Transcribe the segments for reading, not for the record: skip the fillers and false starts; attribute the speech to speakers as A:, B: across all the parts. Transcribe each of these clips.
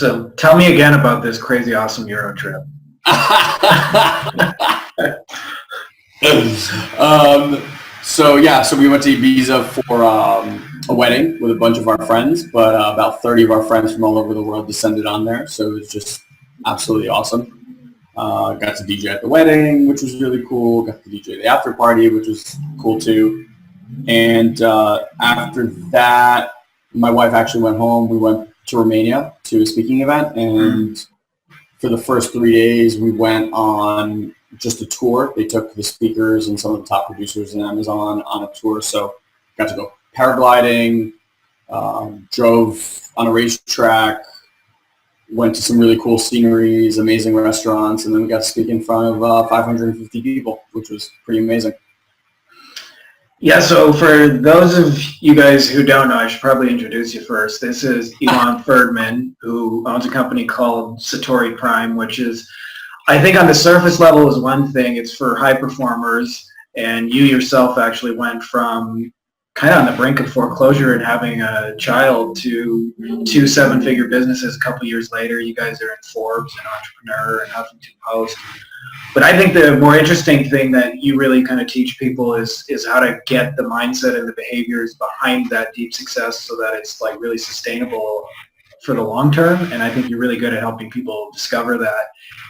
A: So tell me again about this crazy, awesome Euro trip.
B: So we went to Ibiza for a wedding with a bunch of our friends, but about 30 of our friends from all over the world descended on there. So it was just absolutely awesome. Got to DJ at the wedding, which was really cool. Got to DJ the after party, which was cool too. And after that, my wife actually went home. We went to Romania to a speaking event, and for the first 3 days, we went on just a tour. They took the speakers and some of the top producers in Amazon on a tour. So got to go paragliding, drove on a racetrack, went to some really cool sceneries, amazing restaurants, and then we got to speak in front of 550 people, which was pretty amazing.
A: Yeah, so for those of you guys who don't know, I should probably introduce you first. This is Ilan Ferdman, who owns a company called Satori Prime, which is, I think on the surface level is one thing. It's for high performers, and you yourself actually went from kind of on the brink of foreclosure and having a child to 2 7-figure businesses a couple years later. You guys are in Forbes and Entrepreneur and Huffington Post. But I think the more interesting thing that you really kind of teach people is how to get the mindset and the behaviors behind that deep success so that it's like really sustainable for the long term. And I think you're really good at helping people discover that.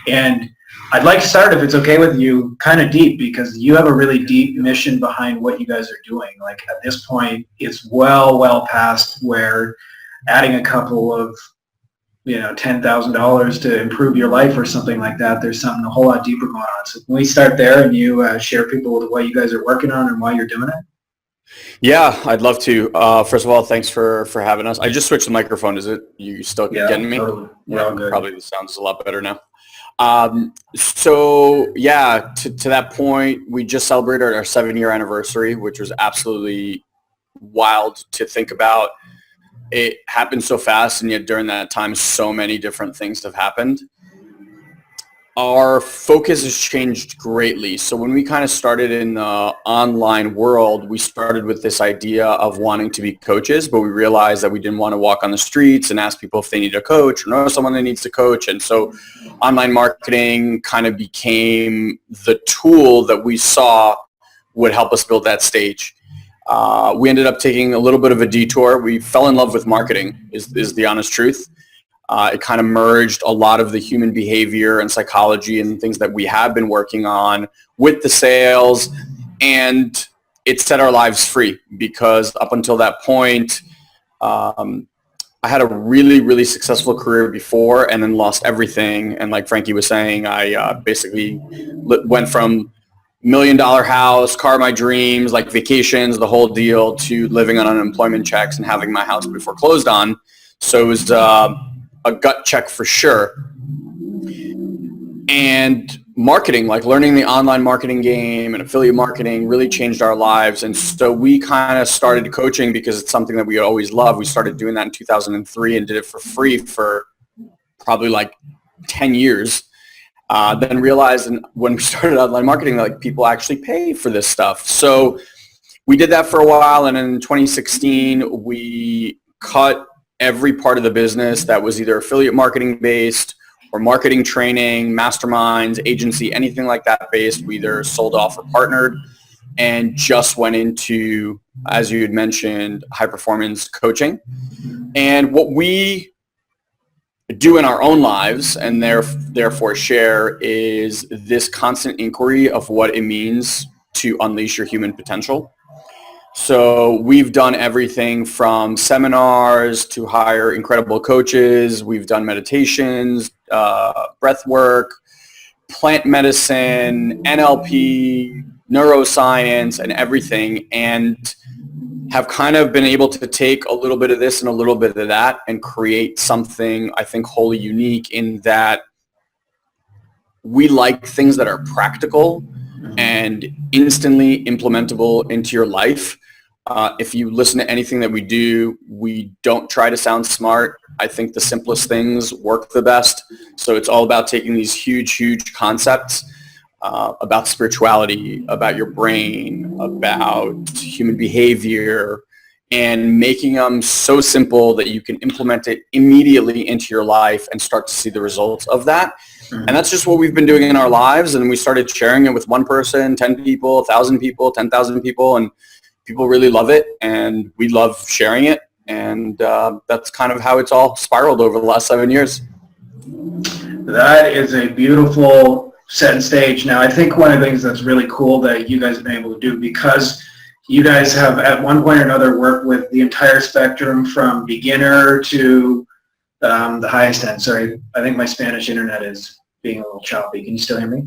A: And I'd like to start, if it's okay with you, kind of deep, because you have a really deep mission behind what you guys are doing. Like at this point, it's well past where adding a couple of $10,000 to improve your life or something like that. There's something a whole lot deeper going on. So can we start there and you share people with what you guys are working on and why you're doing it?
B: Yeah, I'd love to. First of all, thanks for having us. I just switched the microphone. Is it you still getting me?
A: Totally. Yeah, all good.
B: Probably the sound is a lot better now. To that point, we just celebrated our 7-year anniversary, which was absolutely wild to think about. It happened so fast, and yet during that time, so many different things have happened. Our focus has changed greatly. So when we kind of started in the online world, we started with this idea of wanting to be coaches, but we realized that we didn't want to walk on the streets and ask people if they need a coach or know someone that needs to coach. And so online marketing kind of became the tool that we saw would help us build that stage. We ended up taking a little bit of a detour. We fell in love with marketing, is the honest truth. It kind of merged a lot of the human behavior and psychology and things that we have been working on with the sales, and it set our lives free because up until that point, I had a really, really successful career before and then lost everything. And like Frankie was saying, I basically went from $1 million house, car of my dreams, like vacations, the whole deal, to living on unemployment checks and having my house be foreclosed on. So it was a gut check for sure. And marketing, like learning the online marketing game and affiliate marketing, really changed our lives. And so we kind of started coaching because it's something that we always loved. We started doing that in 2003 and did it for free for probably like 10 years. Then realized when we started online marketing, like people actually pay for this stuff. So we did that for a while. And in 2016, we cut every part of the business that was either affiliate marketing based or marketing training, masterminds, agency, anything like that based. We either sold off or partnered and just went into, as you had mentioned, high performance coaching. And what we do in our own lives and therefore share is this constant inquiry of what it means to unleash your human potential. So we've done everything from seminars to hire incredible coaches. We've done meditations, breath work, plant medicine, NLP, neuroscience, and everything, and have kind of been able to take a little bit of this and a little bit of that and create something, I think, wholly unique in that we like things that are practical and instantly implementable into your life. If you listen to anything that we do, we don't try to sound smart. I think the simplest things work the best. So it's all about taking these huge concepts about spirituality, about your brain, about human behavior, and making them so simple that you can implement it immediately into your life and start to see the results of that. And that's just what we've been doing in our lives. And we started sharing it with one person, 10 people, 1,000 people, 10,000 people, and people really love it. And we love sharing it. And that's kind of how it's all spiraled over the last 7 years.
A: That is a beautiful set stage. Now, I think one of the things that's really cool that you guys have been able to do, because you guys have at one point or another worked with the entire spectrum from beginner to the highest end. Sorry, I think my Spanish internet is being a little choppy. Can you still hear me?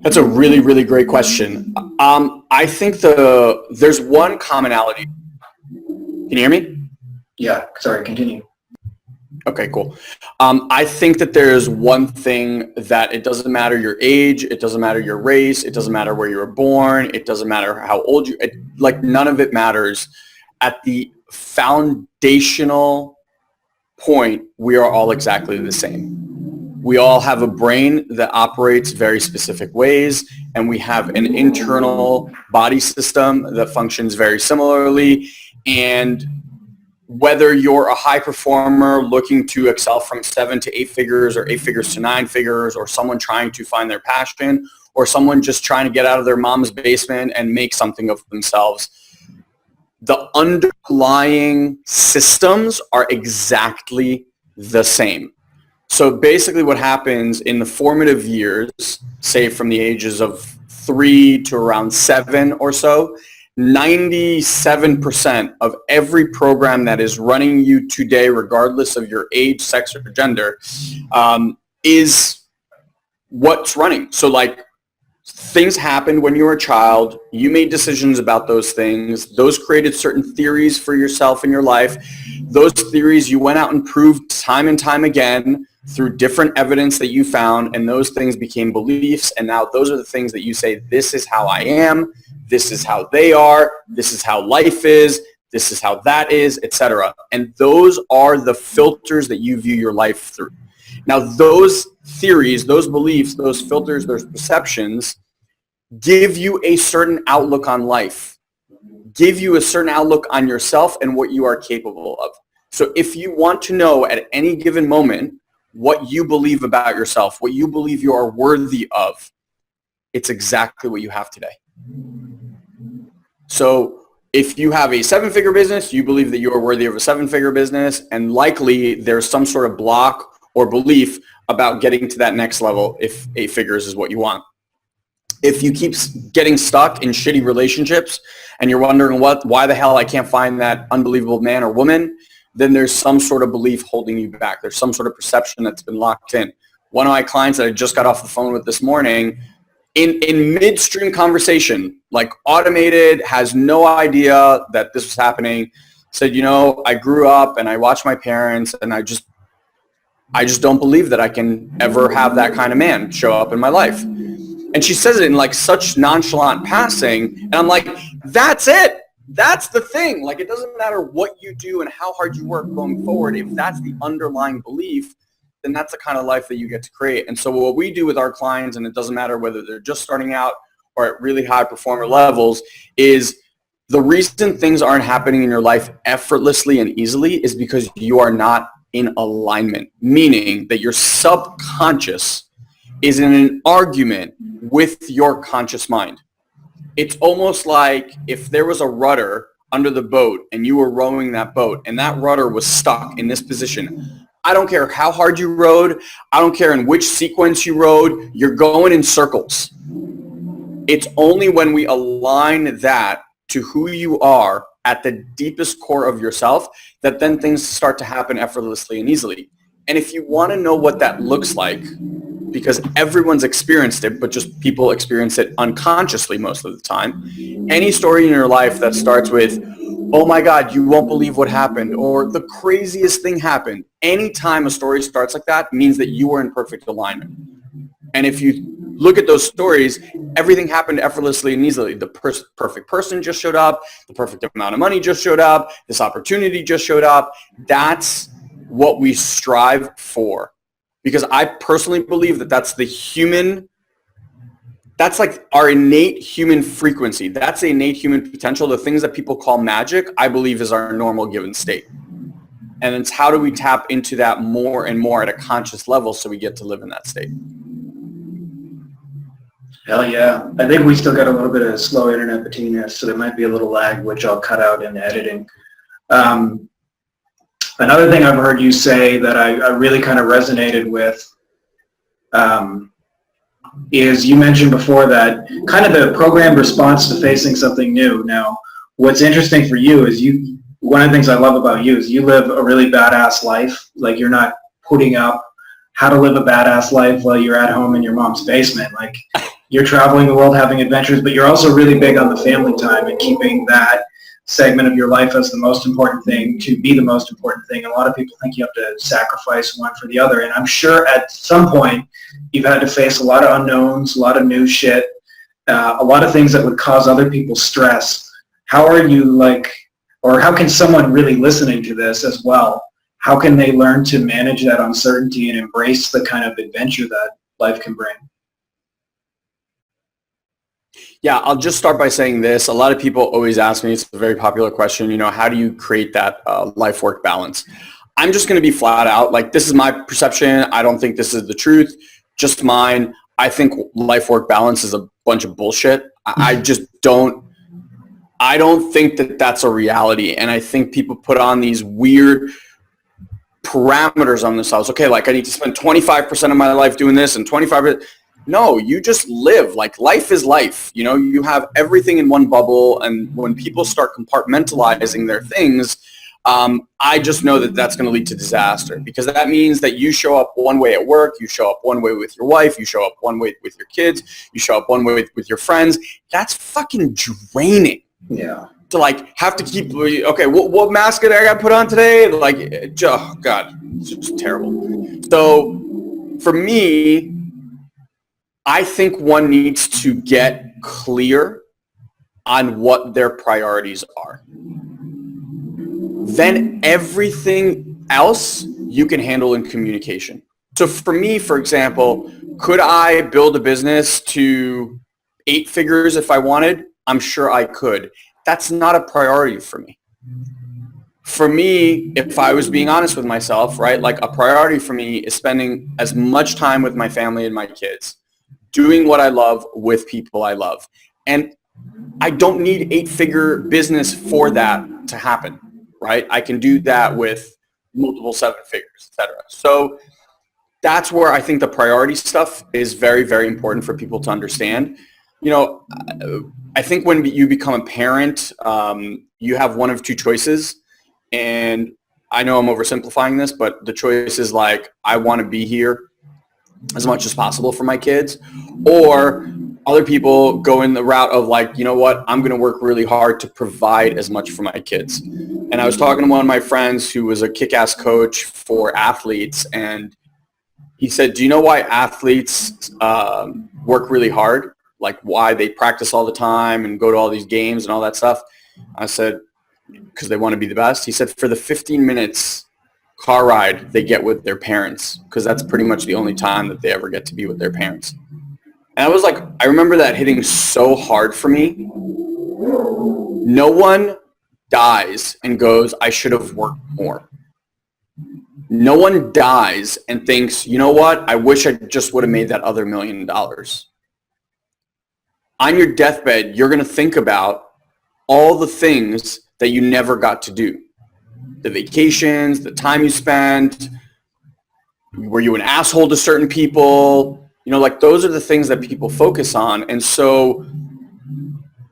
B: That's a really, really great question. I think there's one commonality. Can you hear me?
A: Yeah, sorry, continue.
B: Okay, cool. I think that there's one thing that it doesn't matter your age, it doesn't matter your race, it doesn't matter where you were born, it doesn't matter how old you, like none of it matters. At the foundational point, we are all exactly the same. We all have a brain that operates very specific ways, and we have an internal body system that functions very similarly. And whether you're a high performer looking to excel from 7 to 8 figures or 8 figures to 9 figures, or someone trying to find their passion, or someone just trying to get out of their mom's basement and make something of themselves, the underlying systems are exactly the same. So basically what happens in the formative years, say from the ages of 3 to around 7 or so, 97% of every program that is running you today, regardless of your age, sex, or gender, is what's running. So like things happened when you were a child. You made decisions about those things. Those created certain theories for yourself in your life. Those theories you went out and proved time and time again through different evidence that you found, and those things became beliefs. And now those are the things that you say, this is how I am. This is how they are, this is how life is, this is how that is, etc. And those are the filters that you view your life through. Now, those theories, those beliefs, those filters, those perceptions give you a certain outlook on life, give you a certain outlook on yourself and what you are capable of. So if you want to know at any given moment what you believe about yourself, what you believe you are worthy of, it's exactly what you have today. So if you have a 7-figure business, you believe that you are worthy of a 7-figure business, and likely there's some sort of block or belief about getting to that next level if 8 figures is what you want. If you keep getting stuck in shitty relationships and you're wondering why the hell I can't find that unbelievable man or woman, then there's some sort of belief holding you back. There's some sort of perception that's been locked in. One of my clients that I just got off the phone with this morning, in midstream conversation, like automated, has no idea that this was happening, said, I grew up and I watched my parents and I just don't believe that I can ever have that kind of man show up in my life. And she says it in like such nonchalant passing. And I'm like, that's it. That's the thing. Like, it doesn't matter what you do and how hard you work going forward. If that's the underlying belief, then that's the kind of life that you get to create. And so what we do with our clients, and it doesn't matter whether they're just starting out or at really high performer levels, is the reason things aren't happening in your life effortlessly and easily is because you are not in alignment, meaning that your subconscious is in an argument with your conscious mind. It's almost like if there was a rudder under the boat and you were rowing that boat and that rudder was stuck in this position. I don't care how hard you rowed. I don't care in which sequence you rowed. You're going in circles. It's only when we align that to who you are at the deepest core of yourself that then things start to happen effortlessly and easily. And if you want to know what that looks like, because everyone's experienced it, but just people experience it unconsciously most of the time, any story in your life that starts with, oh my God, you won't believe what happened, or the craziest thing happened, anytime a story starts like that means that you are in perfect alignment. And if you look at those stories, everything happened effortlessly and easily. The perfect person just showed up. The perfect amount of money just showed up. This opportunity just showed up. That's what we strive for. Because I personally believe that that's the human That's like our innate human frequency. That's the innate human potential. The things that people call magic, I believe, is our normal given state. And it's how do we tap into that more and more at a conscious level so we get to live in that state?
A: Hell yeah. I think we still got a little bit of slow internet between us, so there might be a little lag, which I'll cut out in editing. Another thing I've heard you say that I really kind of resonated with is you mentioned before that kind of the programmed response to facing something new. Now, what's interesting for you is one of the things I love about you is you live a really badass life. Like, you're not putting up how to live a badass life while you're at home in your mom's basement. Like, you're traveling the world having adventures, but you're also really big on the family time and keeping that segment of your life as the most important thing to be the most important thing. And a lot of people think you have to sacrifice one for the other. And I'm sure at some point you've had to face a lot of unknowns, a lot of new shit, a lot of things that would cause other people stress. How are you or how can someone really listening to this as well, how can they learn to manage that uncertainty and embrace the kind of adventure that life can bring?
B: Yeah, I'll just start by saying this. A lot of people always ask me, it's a very popular question, how do you create that life-work balance? I'm just going to be flat out, this is my perception. I don't think this is the truth, just mine. I think life-work balance is a bunch of bullshit. I don't think that that's a reality. And I think people put on these weird parameters on themselves. Okay, I need to spend 25% of my life doing this and 25%. No, you just live. Life is life. You have everything in one bubble. And when people start compartmentalizing their things, I just know that that's going to lead to disaster, because that means that you show up one way at work, you show up one way with your wife, you show up one way with your kids, you show up one way with your friends. That's fucking draining.
A: Yeah.
B: To have to keep, okay, what mask did I got put on today? Oh God, it's just terrible. So for me, I think one needs to get clear on what their priorities are. Then everything else you can handle in communication. So for me, for example, could I build a business to 8 figures if I wanted? I'm sure I could. That's not a priority for me. For me, if I was being honest with myself, right, a priority for me is spending as much time with my family and my kids, doing what I love with people I love. And I don't need 8-figure business for that to happen, right? I can do that with multiple 7 figures, etc. So that's where I think the priority stuff is very, very important for people to understand. I think when you become a parent, you have one of 2 choices. And I know I'm oversimplifying this, but the choice is I want to be here as much as possible for my kids, or other people go in the route of I'm going to work really hard to provide as much for my kids. And I was talking to one of my friends who was a kick-ass coach for athletes, and he said, do you know why athletes work really hard? Why they practice all the time and go to all these games and all that stuff? I said, because they want to be the best. He said, for the 15 minutes car ride they get with their parents, because that's pretty much the only time that they ever get to be with their parents. And I remember that hitting so hard for me. No one dies and goes, I should have worked more. No one dies and thinks, you know what, I wish I just would have made that other $1 million. On your deathbed, you're going to think about all the things that you never got to do. The vacations, the time you spent, were you an asshole to certain people? Those are the things that people focus on. And so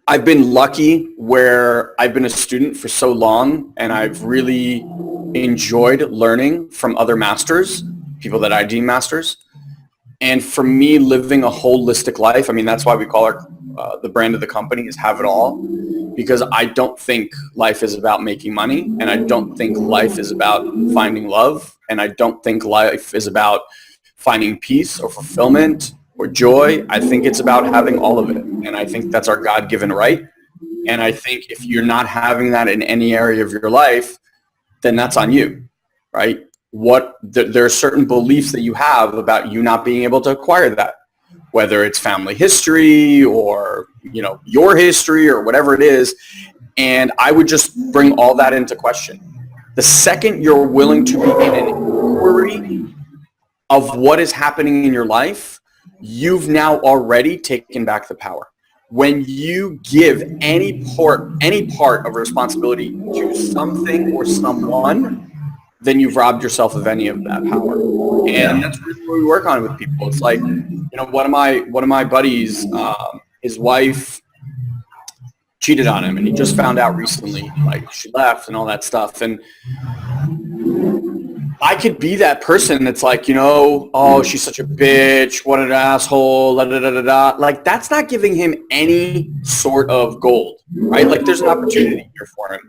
B: I've been lucky where I've been a student for so long, and I've really enjoyed learning from other masters, people that I deem masters. And for me, living a holistic life, that's why we call the brand of the company is Have It All, because I don't think life is about making money, and I don't think life is about finding love, and I don't think life is about finding peace or fulfillment or joy. I think it's about having all of it, and I think that's our God-given right. And I think if you're not having that in any area of your life, then that's on you, right? There are certain beliefs that you have about you not being able to acquire that, whether it's family history or, your history or whatever it is. And I would just bring all that into question. The second you're willing to be in an inquiry of what is happening in your life, you've now already taken back the power. When you give any part of responsibility to something or someone, then you've robbed yourself of any of that power. And that's really what we work on with people. It's like, one of my buddies, his wife cheated on him, and he just found out recently, like she left and all that stuff. And I could be that person that's like, oh, she's such a bitch, what an asshole, da da da da da. Like, that's not giving him any sort of gold, right? Like, there's an opportunity here for him.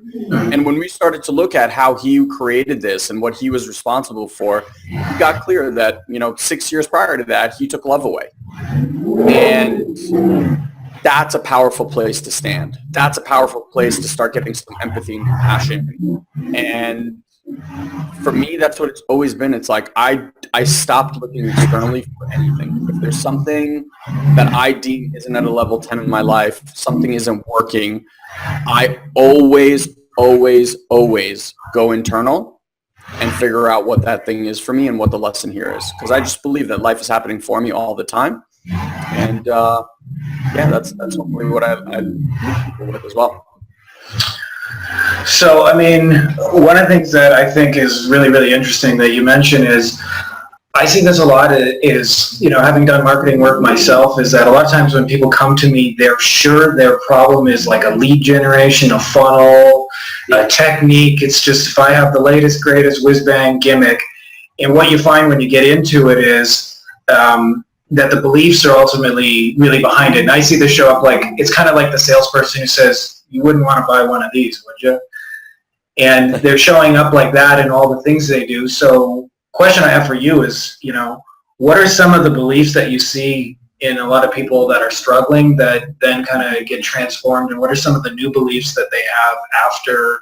B: And when we started to look at how he created this and what he was responsible for, he got clear that, 6 years prior to that, he took love away. And that's a powerful place to stand. That's a powerful place to start getting some empathy and compassion. And for me, that's what it's always been. It's like I stopped looking externally for anything. If there's something that I deem isn't at a level 10 in my life, something isn't working, I always go internal and figure out what that thing is for me and what the lesson here is. Because I just believe that life is happening for me all the time. And that's hopefully what I leave people with as well.
A: So, I mean, one of the things that I think is really, really interesting that you mentioned is, I see this a lot is, having done marketing work myself, is that a lot of times when people come to me, they're sure their problem is like a lead generation, a funnel, a technique. It's just if I have the latest, greatest whiz-bang gimmick. And what you find when you get into it is that the beliefs are ultimately really behind it. And I see this show up like, it's kind of like the salesperson who says, you wouldn't want to buy one of these, would you? And they're showing up like that in all the things they do. So question I have for you is, what are some of the beliefs that you see in a lot of people that are struggling that then kind of get transformed? And what are some of the new beliefs that they have after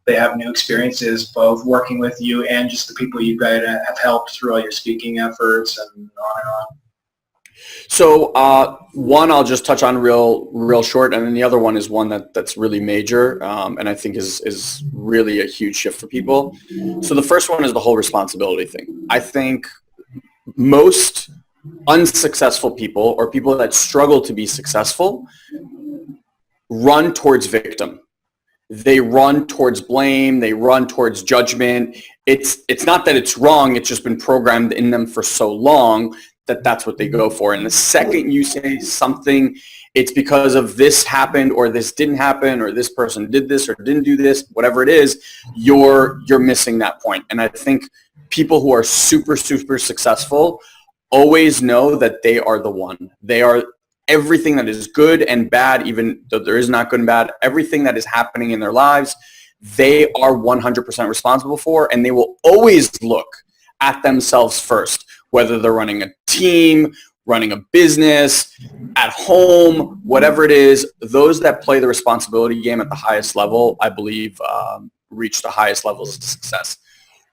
A: they have new experiences, both working with you and just the people you guys have helped through all your speaking efforts and on and on?
B: So one I'll just touch on real short, and then the other one is one that's really major, and I think is really a huge shift for people. So the first one is the whole responsibility thing. I think most unsuccessful people or people that struggle to be successful run towards victim. They run towards blame. They run towards judgment. It's not that it's wrong. It's just been programmed in them for so long that that's what they go for. And the second you say something, it's because of this happened or this didn't happen or this person did this or didn't do this, whatever it is, you're missing that point. And I think people who are super, super successful always know that they are the one. They are everything that is good and bad, even though there is not good and bad, everything that is happening in their lives, they are 100% responsible for, and they will always look at themselves first, whether they're running a team, running a business, at home, whatever it is. Those that play the responsibility game at the highest level, I believe, reach the highest levels of success.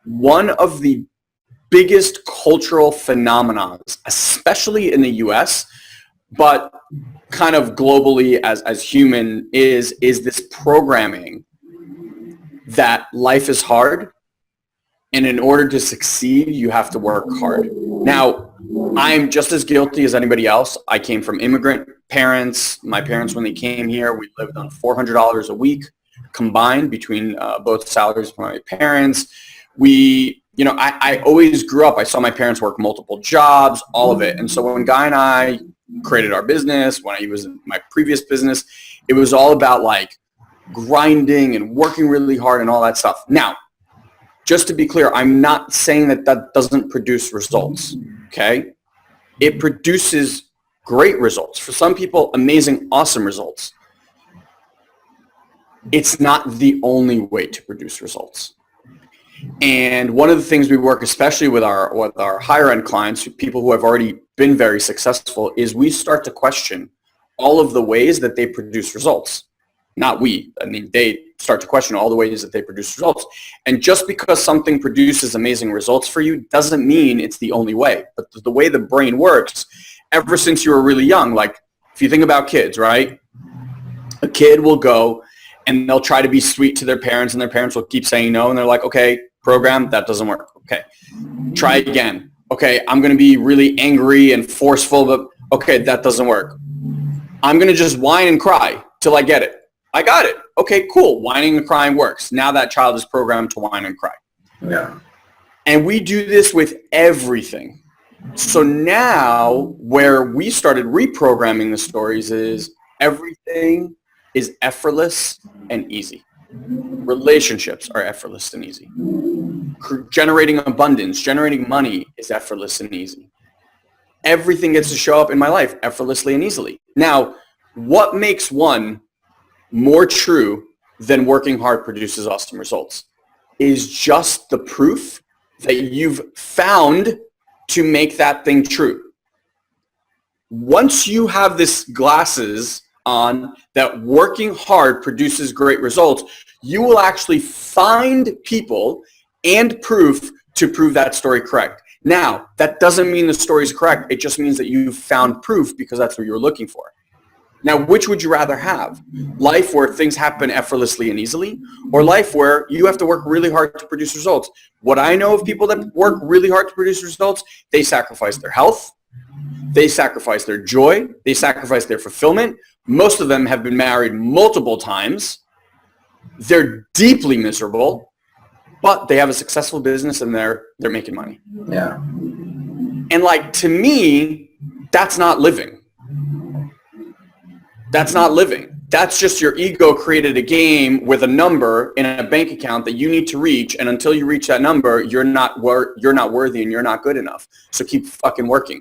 B: One of the biggest cultural phenomena, especially in the US, but kind of globally as human, is this programming that life is hard, and in order to succeed, you have to work hard. Now, I'm just as guilty as anybody else. I came from immigrant parents. My parents, when they came here, we lived on $400 a week combined between both salaries of my parents. I always grew up, I saw my parents work multiple jobs, all of it. And so when Guy and I created our business, when I was in my previous business, it was all about like grinding and working really hard and all that stuff. Now, just to be clear, I'm not saying that doesn't produce results, okay? It produces great results. For some people, amazing, awesome results. It's not the only way to produce results. And one of the things we work, especially with our higher end clients, people who have already been very successful, is we start to question all of the ways that they produce results. Not we. I mean, they start to question all the ways that they produce results. And just because something produces amazing results for you doesn't mean it's the only way. But the way the brain works, ever since you were really young. Like if you think about kids, right? A kid will go and they'll try to be sweet to their parents, and their parents will keep saying no. And they're like, okay, program, that doesn't work. Okay, try again. Okay, I'm going to be really angry and forceful, but okay, that doesn't work. I'm going to just whine and cry till I get it. I got it. Okay, cool. Whining and crying works. Now that child is programmed to whine and cry.
A: Yeah.
B: And we do this with everything. So now where we started reprogramming the stories is everything is effortless and easy. Relationships are effortless and easy. Generating abundance, generating money is effortless and easy. Everything gets to show up in my life effortlessly and easily. Now, what makes one more true than working hard produces awesome results is just the proof that you've found to make that thing true. Once you have this glasses on that working hard produces great results, you will actually find people and proof to prove that story correct. Now, that doesn't mean the story is correct. It just means that you've found proof because that's what you were looking for. Now, which would you rather have? Life where things happen effortlessly and easily, or life where you have to work really hard to produce results? What I know of people that work really hard to produce results, they sacrifice their health, they sacrifice their joy, they sacrifice their fulfillment. Most of them have been married multiple times. They're deeply miserable, but they have a successful business and they're making money.
A: Yeah.
B: And like, to me, that's not living. That's not living. That's just your ego created a game with a number in a bank account that you need to reach, and until you reach that number, you're not worthy and you're not good enough. So keep fucking working.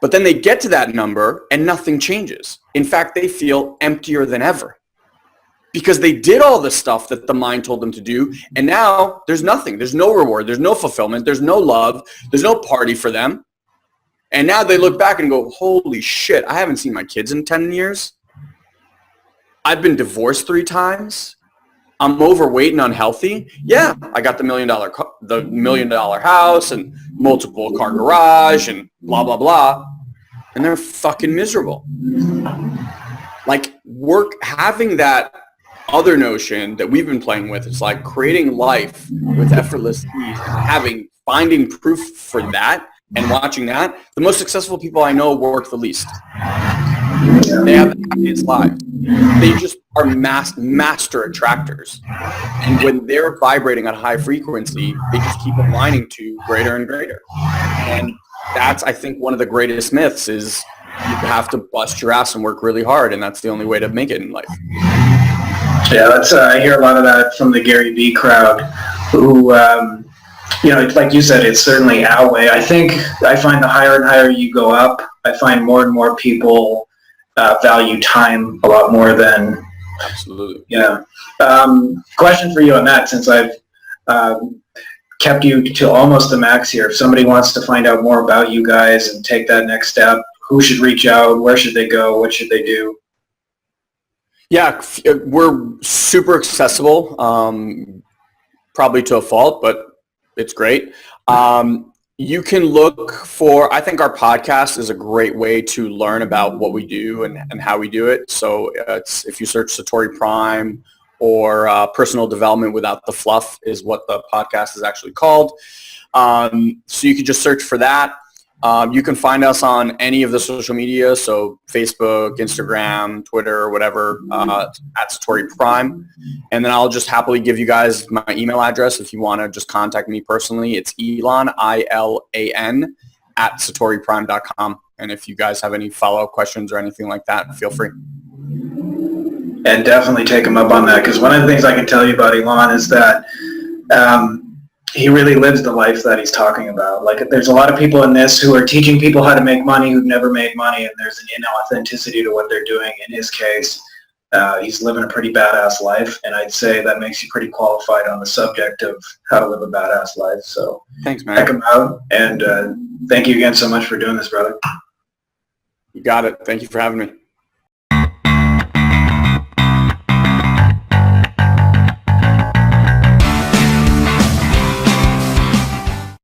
B: But then they get to that number and nothing changes. In fact, they feel emptier than ever because they did all the stuff that the mind told them to do, and now there's nothing. There's no reward. There's no fulfillment. There's no love. There's no party for them. And now they look back and go, holy shit, I haven't seen my kids in 10 years. I've been divorced 3 times. I'm overweight and unhealthy. Yeah, I got the $1 million house and multiple car garage and blah, blah, blah. And they're fucking miserable. Like having that other notion that we've been playing with, it's like creating life with effortless ease, finding proof for that. And watching that, the most successful people I know work the least. They have the happiest lives. They just are master attractors. And when they're vibrating at a high frequency, they just keep aligning to greater and greater. And that's, I think, one of the greatest myths is you have to bust your ass and work really hard, and that's the only way to make it in life.
A: Yeah, I hear a lot of that from the Gary Vee crowd who, like you said, it's certainly our way. I find the higher and higher you go up, I find more and more people value time a lot more than...
B: Absolutely.
A: Yeah. Question for you on that, since I've kept you to almost the max here. If somebody wants to find out more about you guys and take that next step, who should reach out? Where should they go? What should they do?
B: Yeah, we're super accessible, probably to a fault, but it's great. You can look for, I think our podcast is a great way to learn about what we do and how we do it. So if you search Satori Prime or Personal Development Without the Fluff is what the podcast is actually called. So you can just search for that. You can find us on any of the social media, so Facebook, Instagram, Twitter, whatever, at Satori Prime. And then I'll just happily give you guys my email address if you want to just contact me personally. It's Ilan, I-L-A-N, at satoriprime.com. And if you guys have any follow-up questions or anything like that, feel free.
A: And definitely take him up on that, because one of the things I can tell you about Ilan is that he really lives the life that he's talking about. Like, there's a lot of people in this who are teaching people how to make money who've never made money, and there's an inauthenticity to what they're doing. In his case, he's living a pretty badass life, and I'd say that makes you pretty qualified on the subject of how to live a badass life. So
B: thanks, man.
A: Check him out, and thank you again so much for doing this, brother.
B: You got it. Thank you for having me.